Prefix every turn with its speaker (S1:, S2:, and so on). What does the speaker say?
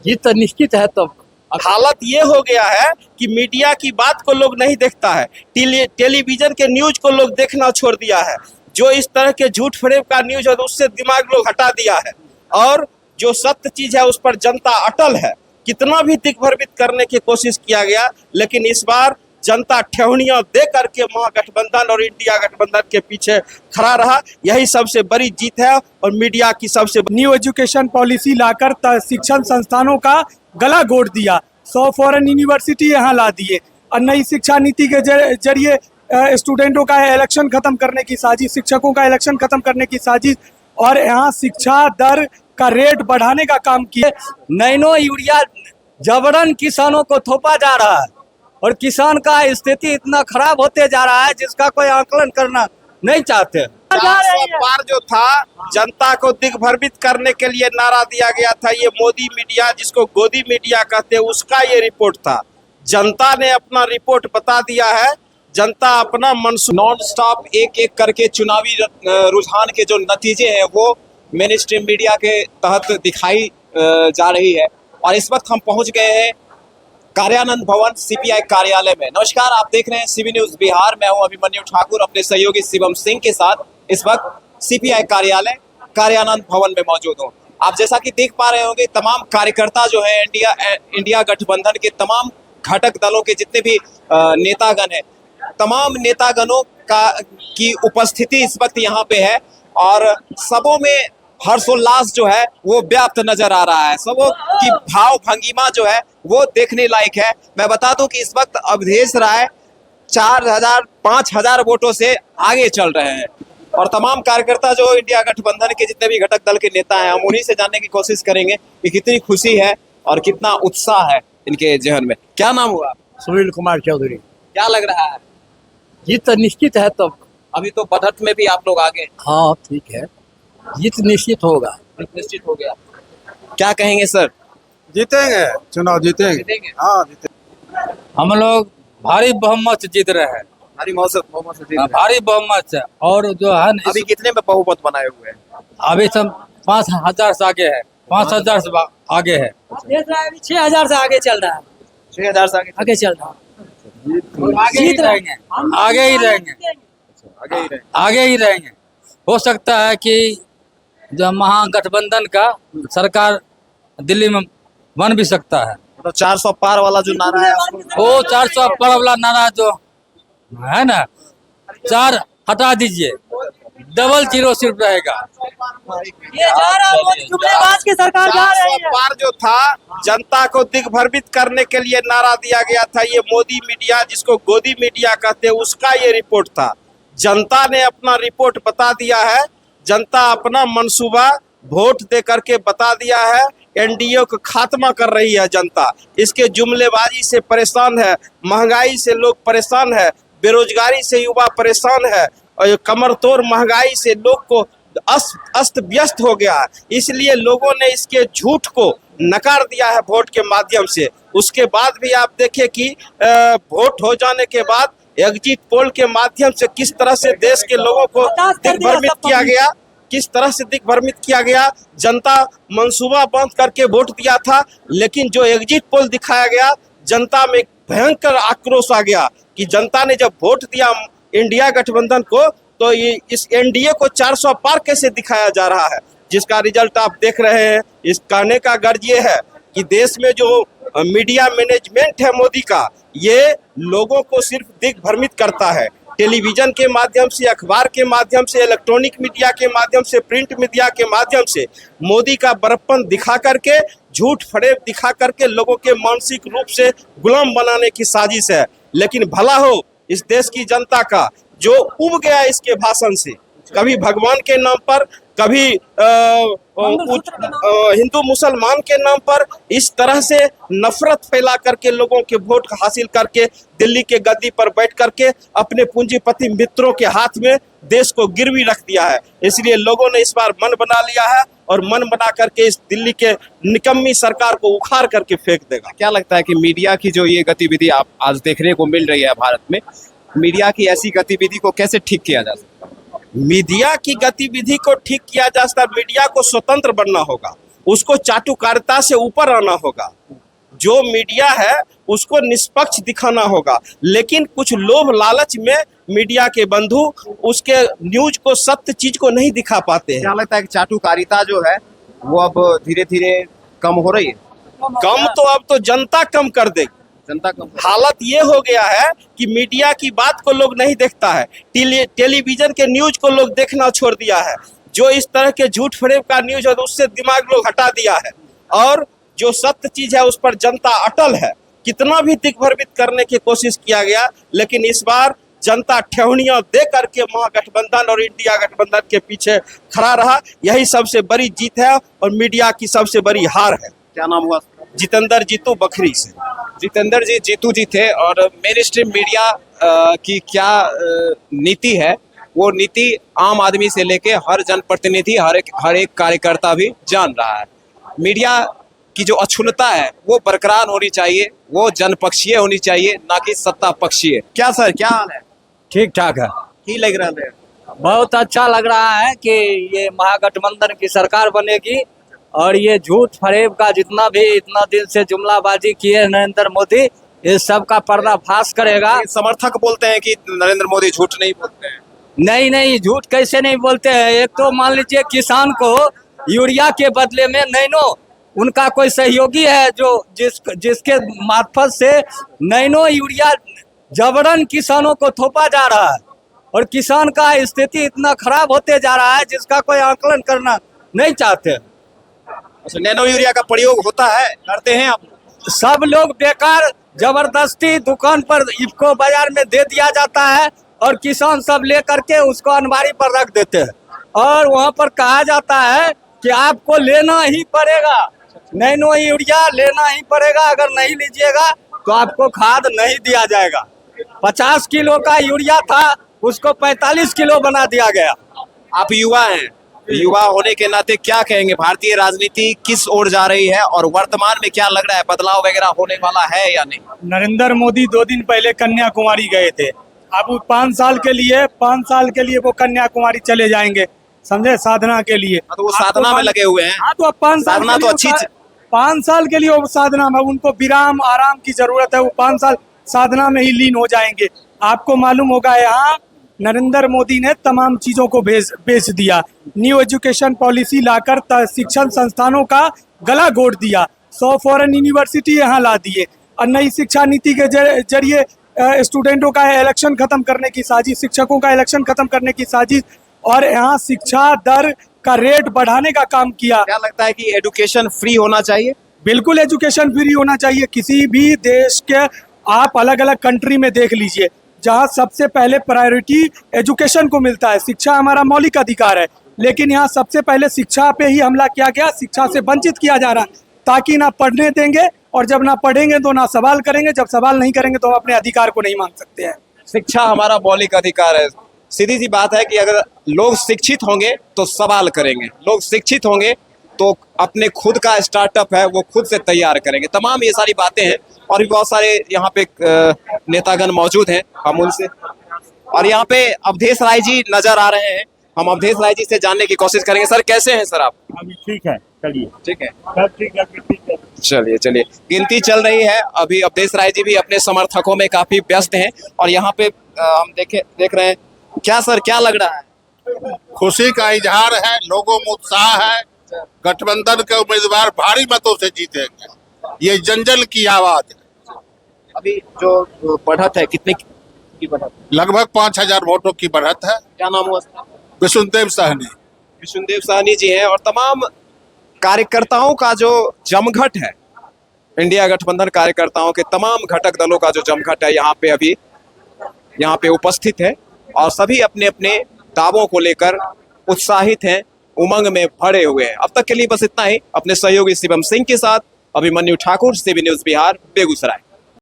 S1: जीत तो निश्चित है। तो
S2: अब हालत ये हो गया है कि मीडिया की बात को लोग नहीं देखता है, टेलीविजन के न्यूज को लोग देखना छोड़ दिया है। जो इस तरह के झूठ फरेब का न्यूज है उससे दिमाग लोग हटा दिया है, और जो सत्य चीज है उस पर जनता अटल है। कितना भी दिग्भ्रमित करने की कोशिश किया गया, लेकिन इस बार जनता ठेहुनियां दे करके महागठबंधन और इंडिया गठबंधन के पीछे खड़ा रहा। यही सबसे बड़ी जीत है और मीडिया की सबसे
S3: न्यू एजुकेशन पॉलिसी लाकर शिक्षण संस्थानों का गला घोट दिया। 100 फॉरेन यूनिवर्सिटी यहाँ ला दिए और नई शिक्षा नीति के जरिए स्टूडेंटों का इलेक्शन खत्म करने की साजिश, शिक्षकों का इलेक्शन खत्म करने की साजिश, और यहाँ शिक्षा दर का रेट बढ़ाने का काम किए।
S1: नैनो यूरिया जबरन किसानों को थोपा जा रहा है और किसान का स्थिति इतना खराब होते जा रहा है जिसका कोई आकलन करना नहीं चाहते।
S2: पार जो था जनता को दिग्भ्रमित करने के लिए नारा दिया गया था, ये मोदी मीडिया जिसको गोदी मीडिया कहते हैं उसका ये रिपोर्ट था। जनता ने अपना रिपोर्ट बता दिया है। जनता अपना
S4: नॉन स्टॉप एक एक करके चुनावी रुझान के जो नतीजे हैं वो मेन स्ट्रीम मीडिया के तहत दिखाई जा रही है। और इस वक्त हम पहुंच गए हैं कार्यानंद भवन सीपीआई कार्यालय में। नमस्कार, आप देख रहे हैं सीबी न्यूज बिहार। मैं हूं अभिमन्यु ठाकुर अपने सहयोगी शिवम सिंह के साथ इस वक्त सीपीआई कार्यालय कार्यानंद भवन में मौजूद हूं। आप जैसा कि देख पा रहे होंगे तमाम कार्यकर्ता जो है इंडिया गठबंधन के तमाम घटक दलों के जितने भी नेतागण हैं, तमाम नेतागणों की उपस्थिति इस वक्त यहाँ पे है और सबों में हर्षोल्लास जो है वो व्याप्त नजर आ रहा है। सबों की भाव भंगिमा जो है वो देखने लायक है। मैं बता दूं कि इस वक्त अवधेश राय 4000-5000 वोटों से आगे चल रहे हैं और तमाम कार्यकर्ता जो इंडिया गठबंधन के जितने भी घटक दल के नेता हैं, हम उन्हीं से जानने की कोशिश करेंगे कि कितनी खुशी है और कितना उत्साह है इनके जहन में। क्या नाम हुआ?
S1: सुनील कुमार चौधरी।
S4: क्या लग रहा है?
S1: जीत तो निश्चित है। तो
S4: अभी तो बढ़त में भी आप लोग आगे।
S1: हाँ ठीक है, जीत निश्चित होगा।
S4: निश्चित हो गया। क्या कहेंगे सर?
S5: जीतेंगे, चुनाव जीतेंगे। हाँ जीतेंगे।
S6: हम लोग भारी बहुमत से जीत रहे हैं।
S4: भारी बहुमत से जीत रहे हैं।
S6: भारी बहुमत से। और जो है
S4: अभी कितने में बहुमत बनाए हुए हैं?
S6: अभी सब 5000 से आगे है, 5000 से आगे है।
S7: 6000 से आगे चल रहा है।
S4: 6000 से आगे
S7: चल रहा है।
S6: आगे ही रहेंगे, आगे ही रहेंगे, आगे ही रहेंगे। हो सकता है कि जो महागठबंधन का सरकार दिल्ली में बन भी सकता है।
S4: तो 400 पार वाला जो नारा है
S6: वो 400 पार वाला नारा जो है ना, 4 हटा दीजिए, डबल 0 सिर्फ रहेगा।
S7: ये जा रहा है जुमलेबाज की सरकार जा रही है।
S2: पार जो था जनता को दिग्भ्रमित करने के लिए नारा दिया गया था, ये मोदी मीडिया जिसको गोदी मीडिया कहते हैं उसका ये रिपोर्ट था। जनता ने अपना रिपोर्ट बता दिया है। जनता अपना मंसूबा वोट दे करके बता दिया है। एनडीए को खात्मा कर रही है जनता। इसके जुमलेबाजी से परेशान है, महंगाई से लोग परेशान है, बेरोजगारी से युवा परेशान है और कमर तोड़ महंगाई से लोग को अस्त व्यस्त हो गया है। इसलिए लोगों ने इसके झूठ को नकार दिया है वोट के माध्यम से। उसके बाद भी आप देखें कि वोट हो जाने के बाद एग्जिट पोल के माध्यम से किस तरह से देश के लोगों को दिग्भ्रमित किया गया, किस तरह से दिग्भ्रमित किया गया। जनता मंसूबा बंद करके वोट दिया था, लेकिन जो एग्जिट पोल दिखाया गया जनता में भयंकर आक्रोश आ गया कि जनता ने जब वोट दिया इंडिया गठबंधन को तो ये इस एनडीए को 400 पार कैसे दिखाया जा रहा है, जिसका रिजल्ट आप देख रहे हैं। इस कहने का गर्ज ये है कि देश में जो मीडिया मैनेजमेंट है मोदी का, ये लोगों को सिर्फ दिग्भ्रमित करता है। टेलीविजन के माध्यम से, अखबार के माध्यम से, इलेक्ट्रॉनिक मीडिया के माध्यम से, प्रिंट मीडिया के माध्यम से मोदी का बड़प्पन दिखा करके, झूठ फरेब दिखा करके लोगों के मानसिक रूप से गुलाम बनाने की साजिश है। लेकिन भला हो इस देश की जनता का जो उब गया इसके भाषण से, कभी भगवान के नाम पर, कभी हिंदू मुसलमान के नाम पर इस तरह से नफरत फैला करके लोगों के वोट हासिल करके दिल्ली के गद्दी पर बैठ करके अपने पूंजीपति मित्रों के हाथ में देश को गिरवी रख दिया है। इसलिए लोगों ने इस बार मन बना लिया है और मन बना करके इस दिल्ली के निकम्मी सरकार को उखाड़ करके फेंक देगा।
S4: क्या लगता है कि मीडिया की जो ये गतिविधि आप आज देखने को मिल रही है भारत में, मीडिया की ऐसी गतिविधि को कैसे ठीक किया जा सकता है?
S2: मीडिया की गतिविधि को ठीक किया जा सकता है। मीडिया को स्वतंत्र बनना होगा, उसको चाटुकारिता से ऊपर आना होगा। जो मीडिया है उसको निष्पक्ष दिखाना होगा, लेकिन कुछ लोभ लालच में मीडिया के बंधु उसके न्यूज को, सत्य चीज को नहीं दिखा पाते हैं।
S4: क्या लगता है कि चाटुकारिता जो है वो अब धीरे धीरे कम हो रही है?
S2: कम तो अब तो जनता कम कर देगी।
S4: जनता कम
S2: हालत ये हो गया है कि मीडिया की बात को लोग नहीं देखता है, टेलीविजन के न्यूज को लोग देखना छोड़ दिया है। जो इस तरह के झूठ फरेब का न्यूज है उससे दिमाग लोग हटा दिया है, और जो सत्य चीज है उस पर जनता अटल है। कितना भी दिग्भ्रमित करने की कोशिश किया गया, लेकिन इस बार जनता ठेहुनियां दे करके महागठबंधन और इंडिया गठबंधन के पीछे खड़ा रहा। यही सबसे बड़ी जीत है और मीडिया की सबसे बड़ी हार है।
S4: क्या नाम हुआ?
S2: जितेंद्र जीतू बखरी से।
S4: जितेंद्र जी जीतू जी थे। और मेन स्ट्रीम मीडिया की क्या नीति है, वो नीति आम आदमी से लेके हर जनप्रतिनिधि, हर एक कार्यकर्ता भी जान रहा है। मीडिया की जो अक्षुण्णता है वो बरकरार होनी चाहिए, वो जनपक्षीय होनी चाहिए, ना कि सत्ता पक्षीय। क्या सर, क्या हाल है?
S1: ठीक ठाक है।
S4: की लग रहा है?
S1: बहुत अच्छा लग रहा है कि ये महागठबंधन की सरकार बनेगी और ये झूठ फरेब का जितना भी इतना दिन से जुमलाबाजी किए नरेंद्र मोदी, इस सब का पर्दाफाश करेगा।
S4: समर्थक बोलते हैं कि नरेंद्र मोदी झूठ नहीं बोलते हैं।
S1: नहीं, झूठ कैसे नहीं बोलते हैं। एक तो मान लीजिए किसान को यूरिया के बदले में नैनो, उनका कोई सहयोगी है जो जिसके मार्फत से नैनो यूरिया जबरन किसानों को थोपा जा रहा है, और किसान का स्थिति इतना खराब होते जा रहा है जिसका कोई आकलन करना नहीं चाहते।
S4: अच्छा, नैनो यूरिया का प्रयोग होता है, करते हैं आप?
S1: सब लोग बेकार जबरदस्ती दुकान पर इफको बाजार में दे दिया जाता है, और किसान सब ले करके उसको अनबारी पर रख देते हैं, और वहां पर कहा जाता है कि आपको लेना ही पड़ेगा, नैनो यूरिया लेना ही पड़ेगा, अगर नहीं लीजिएगा तो आपको खाद नहीं दिया जाएगा। 50 किलो का यूरिया था, उसको 45 किलो बना दिया गया।
S4: आप युवा हैं, युवा होने के नाते क्या कहेंगे, भारतीय राजनीति किस ओर जा रही है और वर्तमान में क्या लग रहा है, बदलाव वगैरह होने वाला है या नहीं?
S3: नरेंद्र मोदी 2 दिन पहले कन्याकुमारी गए थे। अब 5 साल के लिए वो कन्याकुमारी चले जाएंगे, समझे, साधना के लिए।
S4: तो वो साधना में लगे हुए हैं।
S3: हाँ, तो अब 5 साल
S4: साधना तो अच्छी
S3: 5 साल के लिए वो साधना में, उनको विराम आराम की जरूरत है। वो 5 साल साधना में ही लीन हो जाएंगे। आपको मालूम होगा यहाँ नरेंद्र मोदी ने तमाम चीजों को बेच दिया। न्यू एजुकेशन पॉलिसी लाकर शिक्षण संस्थानों का गला घोट दिया। 100 फॉरेन यूनिवर्सिटी यहाँ ला दिए, और नई शिक्षा नीति के जरिए स्टूडेंटों का इलेक्शन खत्म करने की साजिश, शिक्षकों का इलेक्शन खत्म करने की साजिश, और यहाँ शिक्षा दर का रेट बढ़ाने का काम किया।
S4: क्या लगता है कि एजुकेशन फ्री होना चाहिए?
S3: बिल्कुल एजुकेशन फ्री होना चाहिए। किसी भी देश के आप अलग अलग कंट्री में देख लीजिए, जहाँ सबसे पहले प्रायोरिटी एजुकेशन को मिलता है। शिक्षा हमारा मौलिक अधिकार है, लेकिन यहाँ सबसे पहले शिक्षा पे ही हमला किया गया, शिक्षा से वंचित किया जा रहा है, ताकि ना पढ़ने देंगे, और जब ना पढ़ेंगे तो ना सवाल करेंगे, जब सवाल नहीं करेंगे तो हम अपने अधिकार को नहीं मांग सकते हैं।
S4: शिक्षा हमारा मौलिक अधिकार है। सीधी सी बात है कि अगर लोग शिक्षित होंगे तो सवाल करेंगे, लोग शिक्षित होंगे तो अपने खुद का स्टार्टअप है वो खुद से तैयार करेंगे। तमाम ये सारी बातें हैं, और भी बहुत सारे यहाँ पे नेतागण मौजूद हैं, हम उनसे, और यहाँ पे अवधेश राय जी नजर आ रहे हैं। हम अवधेश राय जी से जानने की कोशिश करेंगे। सर, कैसे हैं सर आप?
S8: अभी ठीक है, चलिए।
S4: ठीक है,
S8: सब ठीक है, ठीक है।
S4: चलिए गिनती चल रही है। अभी अवधेश राय जी भी अपने समर्थकों में काफी व्यस्त हैं, और यहाँ पे हम देख रहे हैं। क्या सर, क्या लग रहा है?
S5: खुशी का इजहार है, लोगों में उत्साह है। गठबंधन के उम्मीदवार भारी मतों से जीतेंगे, ये जन की आवाज है।
S4: अभी जो बढ़त है, कितने की बढ़त?
S5: लगभग 5000 वोटों की बढ़त है।
S4: क्या नाम हुआ?
S5: विष्णुदेव साहनी।
S4: विष्णुदेव साहनी जी हैं, और तमाम कार्यकर्ताओं का जो जमघट है, इंडिया गठबंधन कार्यकर्ताओं के तमाम घटक दलों का जो जमघट है यहाँ पे उपस्थित है, और सभी अपने अपने दावों को लेकर उत्साहित हैं, उमंग में भरे हुए हैं। अब तक के लिए बस इतना ही। अपने सहयोगी शिवम सिंह के साथ अभिमन्यु ठाकुर, सीबी न्यूज बिहार, बेगूसराय।